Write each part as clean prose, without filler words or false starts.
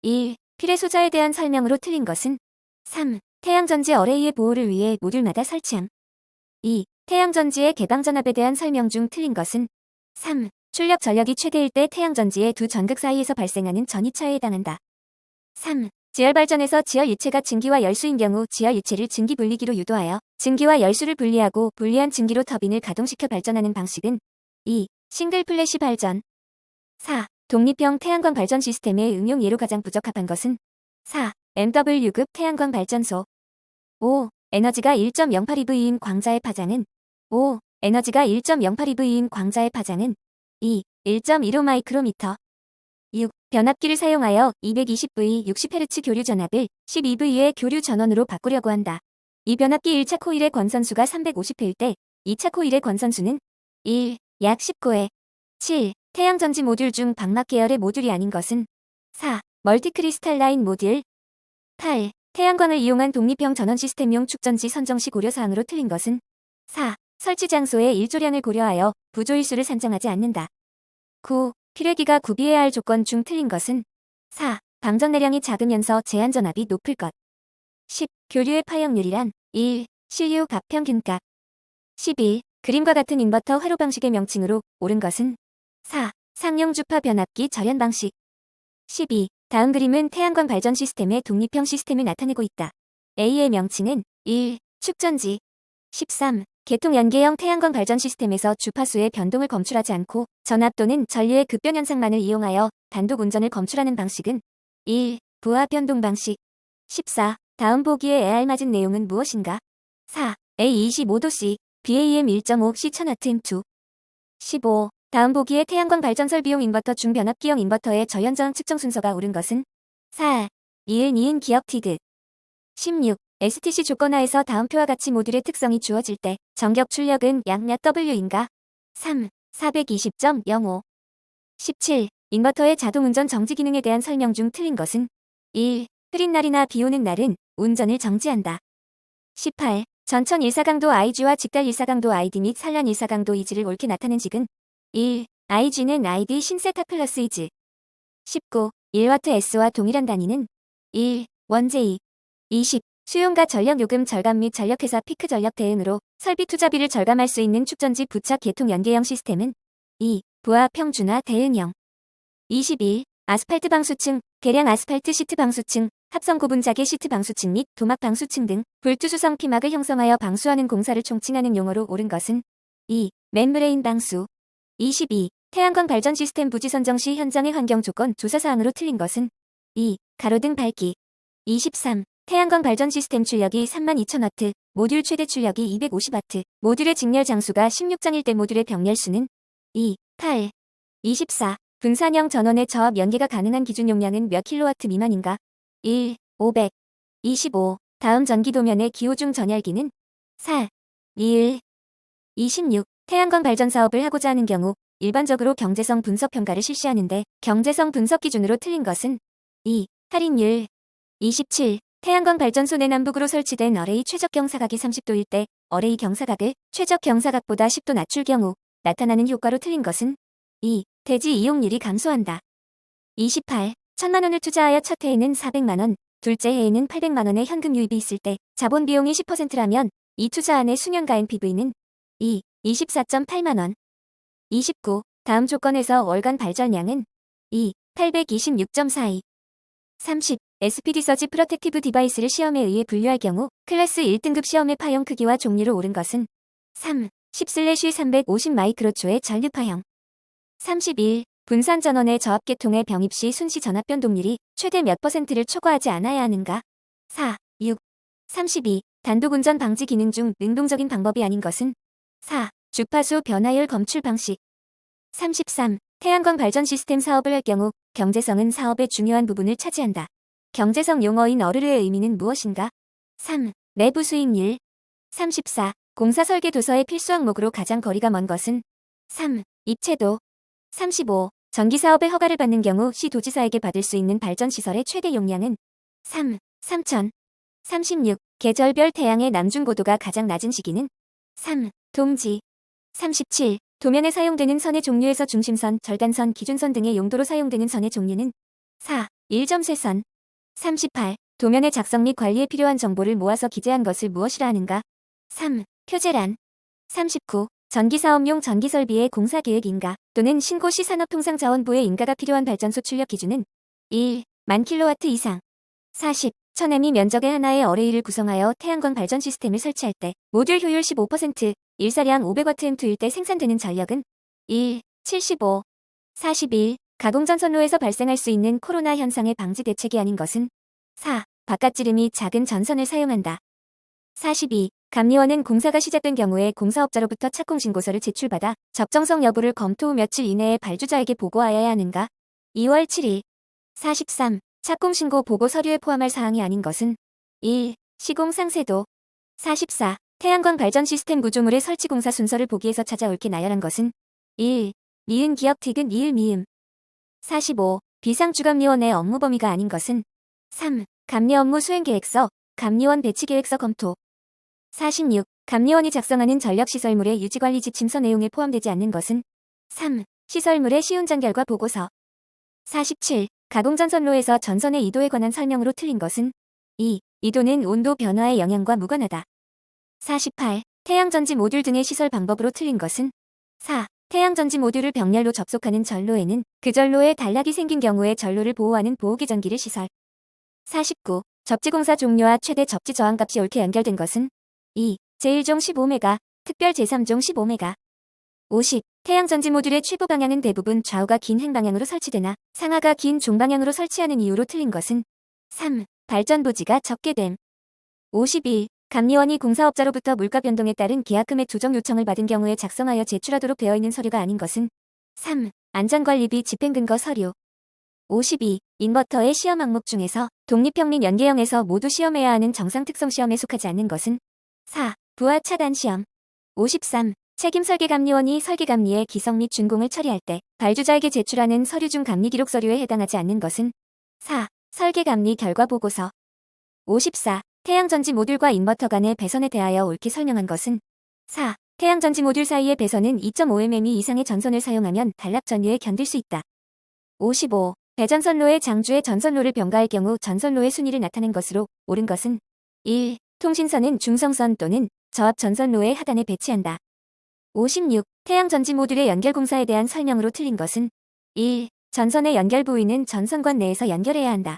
1. 필의 소자에 대한 설명으로 틀린 것은 3. 태양전지 어레이의 보호를 위해 모듈마다 설치함. 2. 태양전지의 개방전압에 대한 설명 중 틀린 것은 3. 출력 전력이 최대일 때 태양전지의 두 전극 사이에서 발생하는 전이차에 해당한다. 3. 지열발전에서 지열유체가 증기와 열수인 경우 지열유체를 증기 분리기로 유도하여 증기와 열수를 분리하고 분리한 증기로 터빈을 가동시켜 발전하는 방식은 2. 싱글 플래시 발전. 4. 독립형 태양광 발전 시스템의 응용 예로 가장 부적합한 것은 4. MW급 태양광 발전소. 5. 에너지가 1.08EV인 광자의 파장은 5. 에너지가 1.08EV인 광자의 파장은 2. 1.15 마이크로미터. 6. 변압기를 사용하여 220V 60Hz 교류 전압을 12V의 교류 전원으로 바꾸려고 한다. 이 변압기 1차 코일의 권선수가 350회일 때 2차 코일의 권선수는 1. 약 19회. 7. 태양전지 모듈 중 방막 계열의 모듈이 아닌 것은 4. 멀티크리스탈라인 모듈. 8. 태양광을 이용한 독립형 전원 시스템용 축전지 선정 시 고려사항으로 틀린 것은 4. 설치 장소의 일조량을 고려하여 부조일수를 산정하지 않는다. 9. 필회기가 구비해야 할 조건 중 틀린 것은 4. 방전내량이 작으면서 제한전압이 높을 것. 10. 교류의 파형률이란 1. 실유 가평균값. 11. 그림과 같은 인버터 활호 방식의 명칭으로 옳은 것은 4. 상용 주파 변압기 절연 방식. 12. 다음 그림은 태양광 발전 시스템의 독립형 시스템을 나타내고 있다. A의 명칭은 1. 축전지. 13. 계통 연계형 태양광 발전 시스템에서 주파수의 변동을 검출하지 않고 전압 또는 전류의 급변 현상만을 이용하여 단독 운전을 검출하는 방식은 1. 부하 변동 방식. 14. 다음 보기에 알맞은 내용은 무엇인가? 4. A25도C, BAM 1.5C 1000W. 15. 다음 보기에 태양광 발전 설비용 인버터 중 변압기형 인버터의 저연저항 측정 순서가 옳은 것은 4. 이은 기억 티드. 16. STC 조건하에서 다음 표와 같이 모듈의 특성이 주어질 때 전격 출력은 약 몇 W인가? 3. 420.05. 17. 인버터의 자동운전 정지 기능에 대한 설명 중 틀린 것은 1. 흐린 날이나 비 오는 날은 운전을 정지한다. 18. 전천 일사강도 IG와 직달 일사강도 ID 및 산란 일사강도 IG를 옳게 나타낸 식은 1. IG는 ID 신세타 플러스 IG. 19. 1W S와 동일한 단위는 1. 원제이. 20. 수용과 전력 요금 절감 및 전력회사 피크 전력 대응으로 설비 투자비를 절감할 수 있는 축전지 부착 계통 연계형 시스템은 2. 부하 평준화 대응형. 21. 아스팔트 방수층, 개량 아스팔트 시트 방수층, 합성 고분자개 시트 방수층 및 도막 방수층 등 불투수성 피막을 형성하여 방수하는 공사를 총칭하는 용어로 옳은 것은 2. 멤브레인 방수. 22. 태양광 발전 시스템 부지 선정 시 현장의 환경 조건 조사사항으로 틀린 것은 2. 가로등 밝기. 23. 태양광 발전 시스템 출력이 32,000W, 모듈 최대 출력이 250W, 모듈의 직렬 장수가 16장일 때 모듈의 병렬수는 2. 8. 24. 분산형 전원의 저압 연계가 가능한 기준 용량은 몇 킬로와트 미만인가? 1. 500. 25. 다음 전기도면의 기호 중 전열기는 4. 1. 26. 태양광 발전 사업을 하고자 하는 경우 일반적으로 경제성 분석 평가를 실시하는데 경제성 분석 기준으로 틀린 것은 2. 할인율. 27. 태양광 발전소 내 남북으로 설치된 어레이 최적 경사각이 30도일 때 어레이 경사각을 최적 경사각보다 10도 낮출 경우 나타나는 효과로 틀린 것은 2. 대지 이용률이 감소한다. 28. 1,000만원을 투자하여 첫 해에는 400만원, 둘째 해에는 800만원의 현금 유입이 있을 때 자본 비용이 10%라면 이 투자 안의 수년가 NPV는 2. 24.8만원. 29. 다음 조건에서 월간 발전량은 2. 826.42. 30. SPD 서지 프로텍티브 디바이스를 시험에 의해 분류할 경우 클래스 1등급 시험의 파형 크기와 종류로 옳은 것은 3. 10/350 마이크로초의 전류파형. 31. 분산 전원의 저압 계통의 병입 시 순시 전압 변동률이 최대 몇 %를 초과하지 않아야 하는가? 4. 6. 32. 단독 운전 방지 기능 중 능동적인 방법이 아닌 것은 4. 주파수 변화율 검출 방식. 33. 태양광 발전 시스템 사업을 할 경우 경제성은 사업의 중요한 부분을 차지한다. 경제성 용어인 어르르의 의미는 무엇인가? 3. 내부 수익률. 34. 공사 설계 도서의 필수 항목으로 가장 거리가 먼 것은 3. 입체도. 35. 전기사업의 허가를 받는 경우 시 도지사에게 받을 수 있는 발전시설의 최대 용량은 3. 3000. 36. 계절별 태양의 남중고도가 가장 낮은 시기는 3. 동지. 37. 도면에 사용되는 선의 종류에서 중심선, 절간선, 기준선 등의 용도로 사용되는 선의 종류는 4. 1점 쇄선. 38. 도면의 작성 및 관리에 필요한 정보를 모아서 기재한 것을 무엇이라 하는가? 3. 표제란. 39. 전기사업용 전기설비의 공사계획인가 또는 신고시 산업통상자원부의 인가가 필요한 발전소 출력 기준은 1. 만 킬로와트 이상. 40. 천해미 면적의 하나의 어레이를 구성하여 태양광 발전 시스템을 설치할 때 모듈 효율 15%, 일사량 500Wm 때 생산되는 전력은 1. 75. 41. 가공전선로에서 발생할 수 있는 코로나 현상의 방지 대책이 아닌 것은 4. 바깥지름이 작은 전선을 사용한다. 42. 감리원은 공사가 시작된 경우에 공사업자로부터 착공신고서를 제출받아 적정성 여부를 검토 후 며칠 이내에 발주자에게 보고하여야 하는가? 2월 7일. 43. 착공신고 보고 서류에 포함할 사항이 아닌 것은 1. 시공 상세도. 44. 태양광 발전 시스템 구조물의 설치 공사 순서를 보기에서 찾아 옳게 나열한 것은 1. 니은 기역 티귿 니을 미음. 45. 비상주감리원의 업무 범위가 아닌 것은 3. 감리 업무 수행계획서, 감리원 배치계획서 검토. 46. 감리원이 작성하는 전력시설물의 유지관리 지침서 내용에 포함되지 않는 것은 3. 시설물의 시운전 결과 보고서. 47. 가공전선로에서 전선의 이도에 관한 설명으로 틀린 것은 2. 이도는 온도 변화의 영향과 무관하다. 48. 태양전지 모듈 등의 시설 방법으로 틀린 것은 4. 태양전지 모듈을 병렬로 접속하는 전로에는 그 전로에 단락이 생긴 경우에 전로를 보호하는 보호기전기를 시설. 49. 접지공사 종료와 최대 접지 저항값이 옳게 연결된 것은 2. 제1종 15메가, 특별 제3종 15메가. 50. 태양전지 모듈의 최부 방향은 대부분 좌우가 긴 행방향으로 설치되나 상하가 긴 종방향으로 설치하는 이유로 틀린 것은 3. 발전 부지가 적게 됨. 51. 감리원이 공사업자로부터 물가 변동에 따른 계약금액 조정 요청을 받은 경우에 작성하여 제출하도록 되어 있는 서류가 아닌 것은 3. 안전관리비 집행근거 서류. 52. 인버터의 시험 항목 중에서 독립형 및 연계형에서 모두 시험해야 하는 정상 특성 시험에 속하지 않는 것은 4. 부하 차단 시험. 53. 책임 설계감리원이 설계감리의 기성 및 준공을 처리할 때 발주자에게 제출하는 서류 중 감리 기록 서류에 해당하지 않는 것은 4. 설계감리 결과 보고서. 54. 태양전지 모듈과 인버터 간의 배선에 대하여 옳게 설명한 것은 4. 태양전지 모듈 사이의 배선은 2.5mm 이상의 전선을 사용하면 단락 전류에 견딜 수 있다. 55. 배전선로의 장주의 전선로를 병가할 경우 전선로의 순위를 나타낸 것으로 옳은 것은 1. 통신선은 중성선 또는 저압 전선로의 하단에 배치한다. 56. 태양전지 모듈의 연결공사에 대한 설명으로 틀린 것은 1. 전선의 연결 부위는 전선관 내에서 연결해야 한다.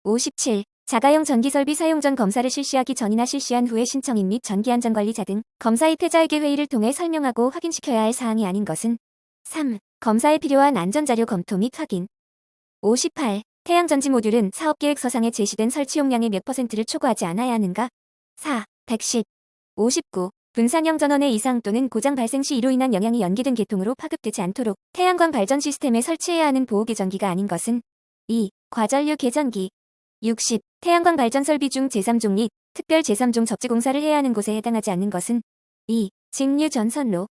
57. 자가용 전기설비 사용 전 검사를 실시하기 전이나 실시한 후에 신청인 및 전기안전관리자 등 검사 입회자에게 회의를 통해 설명하고 확인시켜야 할 사항이 아닌 것은 3. 검사에 필요한 안전자료 검토 및 확인. 58. 태양전지 모듈은 사업계획서상에 제시된 설치 용량의 몇 %를 초과하지 않아야 하는가? 4. 110. 59. 분산형 전원의 이상 또는 고장 발생 시 이로 인한 영향이 연기된 계통으로 파급되지 않도록 태양광 발전 시스템에 설치해야 하는 보호계전기가 아닌 것은 2. 과전류 계전기. 60. 태양광 발전 설비 중 제3종 및 특별 제3종 접지공사를 해야 하는 곳에 해당하지 않는 것은 2. 직류 전선로.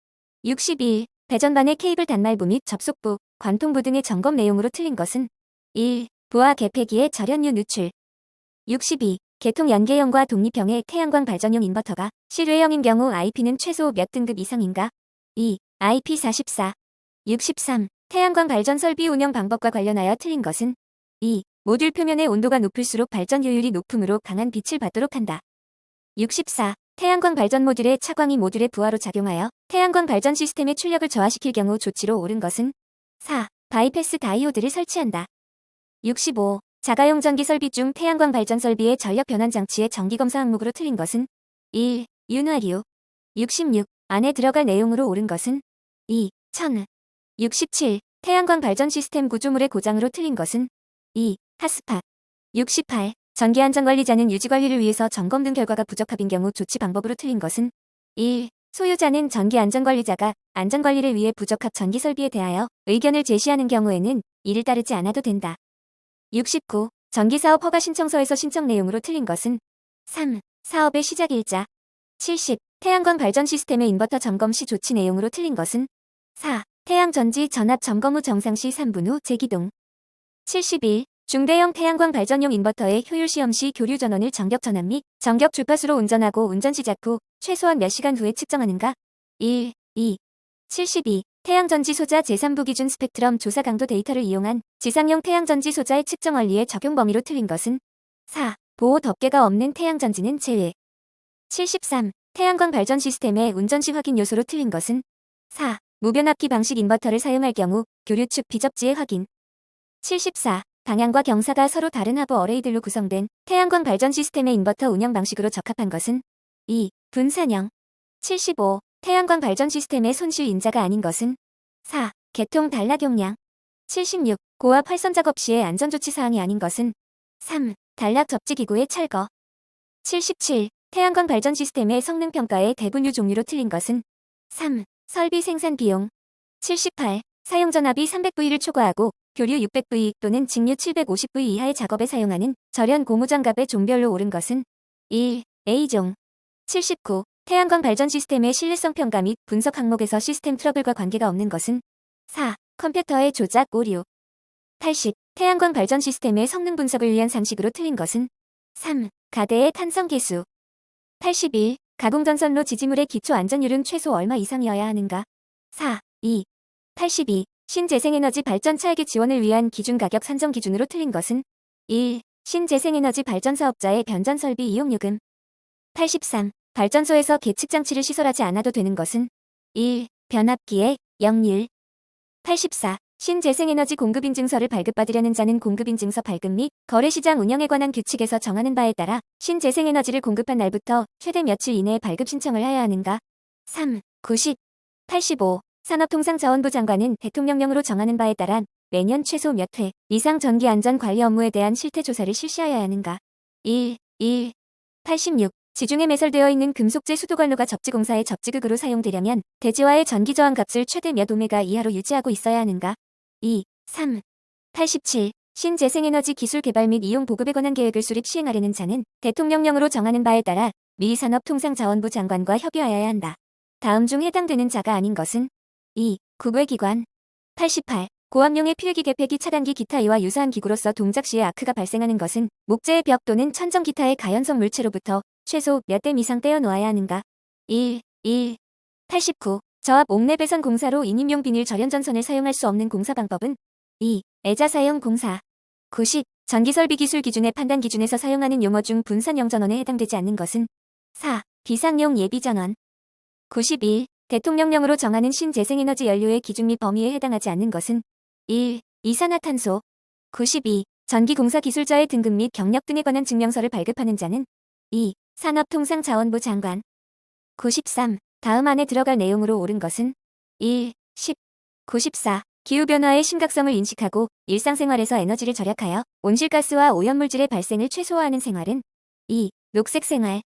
61. 배전반의 케이블 단말부 및 접속부, 관통부 등의 점검 내용으로 틀린 것은 1. 부하 개폐기의 절연유 누출. 62. 계통 연계형과 독립형의 태양광 발전용 인버터가 실외형인 경우 IP는 최소 몇 등급 이상인가? 2. IP44. 63. 태양광 발전 설비 운영 방법과 관련하여 틀린 것은 2. 모듈 표면의 온도가 높을수록 발전 효율이 높으므로 강한 빛을 받도록 한다. 64. 태양광 발전 모듈의 차광이 모듈의 부하로 작용하여 태양광 발전 시스템의 출력을 저하시킬 경우 조치로 옳은 것은 4. 바이패스 다이오드를 설치한다. 65. 자가용 전기 설비 중 태양광 발전 설비의 전력 변환 장치의 정기검사 항목으로 틀린 것은 1. 윤활유. 66. 안에 들어갈 내용으로 옳은 것은 2. 천. 67. 태양광 발전 시스템 구조물의 고장으로 틀린 것은 2. 핫스팟. 68. 전기안전관리자는 유지관리를 위해서 점검 등 결과가 부적합인 경우 조치 방법으로 틀린 것은 1. 소유자는 전기안전관리자가 안전관리를 위해 부적합 전기설비에 대하여 의견을 제시하는 경우에는 이를 따르지 않아도 된다. 69. 전기사업 허가 신청서에서 신청 내용으로 틀린 것은 3. 사업의 시작일자. 70. 태양광 발전 시스템의 인버터 점검 시 조치 내용으로 틀린 것은 4. 태양전지 전압 점검 후 정상 시 3분 후 재기동. 71. 중대형 태양광 발전용 인버터의 효율 시험 시 교류 전원을 정격 전압 및 정격 주파수로 운전하고 운전 시작 후 최소한 몇 시간 후에 측정하는가? 1. 2. 72. 태양전지 소자 제3부 기준 스펙트럼 조사 강도 데이터를 이용한 지상용 태양전지 소자의 측정 원리의 적용 범위로 틀린 것은 4. 보호 덮개가 없는 태양전지는 제외. 73. 태양광 발전 시스템의 운전시 확인 요소로 틀린 것은 4. 무변압기 방식 인버터를 사용할 경우 교류축 비접지의 확인. 74. 방향과 경사가 서로 다른 하부 어레이들로 구성된 태양광 발전 시스템의 인버터 운영 방식으로 적합한 것은 2. 분산형. 75. 태양광 발전 시스템의 손실 인자가 아닌 것은 4. 개통 단락 용량. 76. 고압 활선 작업 시의 안전조치 사항이 아닌 것은 3. 단락 접지 기구의 철거. 77. 태양광 발전 시스템의 성능 평가의 대분류 종류로 틀린 것은 3. 설비 생산 비용. 78. 사용 전압이 300V를 초과하고 교류 600V 또는 직류 750V 이하의 작업에 사용하는 절연 고무장갑의 종별로 옳은 것은 1. A종. 79. 태양광 발전 시스템의 신뢰성 평가 및 분석 항목에서 시스템 트러블과 관계가 없는 것은 4. 컴퓨터의 조작 오류. 80. 태양광 발전 시스템의 성능 분석을 위한 상식으로 틀린 것은 3. 가대의 탄성 계수. 81. 가공전선로 지지물의 기초 안전율은 최소 얼마 이상이어야 하는가? 4. 2. 82. 신재생에너지 발전 차액의 지원을 위한 기준 가격 산정 기준으로 틀린 것은 1. 신재생에너지 발전 사업자의 변전 설비 이용 요금. 83. 발전소에서 계측 장치를 시설하지 않아도 되는 것은 1. 변압기의 역률. 84. 신재생에너지 공급인증서를 발급받으려는 자는 공급인증서 발급 및 거래시장 운영에 관한 규칙에서 정하는 바에 따라 신재생에너지를 공급한 날부터 최대 며칠 이내에 발급 신청을 하여야 하는가? 3. 90. 85. 산업통상자원부 장관은 대통령령으로 정하는 바에 따라 매년 최소 몇 회 이상 전기안전관리 업무에 대한 실태조사를 실시하여야 하는가? 1. 86. 지중해 매설되어 있는 금속재 수도관로가 접지공사의 접지극으로 사용되려면 대지와의 전기저항 값을 최대 몇 오메가 이하로 유지하고 있어야 하는가? 2. 3. 87. 신재생에너지 기술 개발 및 이용 보급에 관한 계획을 수립 시행하려는 자는 대통령령으로 정하는 바에 따라 미 산업통상자원부 장관과 협의하여야 한다. 다음 중 해당되는 자가 아닌 것은 2. 국외기관. 88. 고압용의 필기 개폐기 차단기 기타 이와 유사한 기구로서 동작 시에 아크가 발생하는 것은 목재의 벽 또는 천정 기타의 가연성 물체로부터 최소 몇 댐 이상 떼어 놓아야 하는가? 1. 89. 저압 옥내 배선 공사로 인임용 비닐 절연전선을 사용할 수 없는 공사 방법은 2. 애자 사용 공사. 90. 전기설비 기술 기준의 판단 기준에서 사용하는 용어 중 분산형 전원에 해당되지 않는 것은 4. 비상용 예비 전원. 91. 대통령령으로 정하는 신재생에너지 연료의 기준 및 범위에 해당하지 않는 것은 1. 이산화탄소. 92. 전기공사 기술자의 등급 및 경력 등에 관한 증명서를 발급하는 자는 2. 산업통상자원부 장관. 93. 다음 안에 들어갈 내용으로 옳은 것은 1. 10. 94. 기후변화의 심각성을 인식하고 일상생활에서 에너지를 절약하여 온실가스와 오염물질의 발생을 최소화하는 생활은 2. 녹색생활.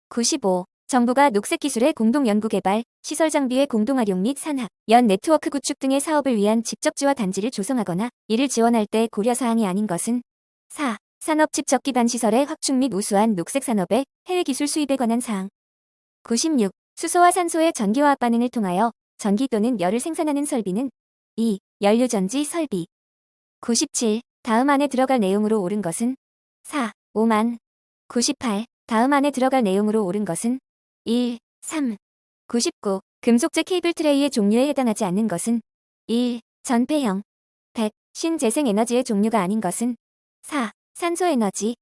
95. 정부가 녹색기술의 공동연구개발, 시설 장비의 공동활용 및 산학, 연 네트워크 구축 등의 사업을 위한 직접지와 단지를 조성하거나 이를 지원할 때 고려사항이 아닌 것은 4. 산업집 적기반 시설의 확충 및 우수한 녹색산업의 해외기술 수입에 관한 사항. 96. 수소와 산소의 전기화합 반응을 통하여 전기 또는 열을 생산하는 설비는 2. 연료전지 설비. 97. 다음 안에 들어갈 내용으로 옳은 것은 4. 5만. 98. 다음 안에 들어갈 내용으로 옳은 것은 1. 3. 99. 금속재 케이블 트레이의 종류에 해당하지 않는 것은 1. 전폐형. 100. 신재생에너지의 종류가 아닌 것은 4. 산소에너지.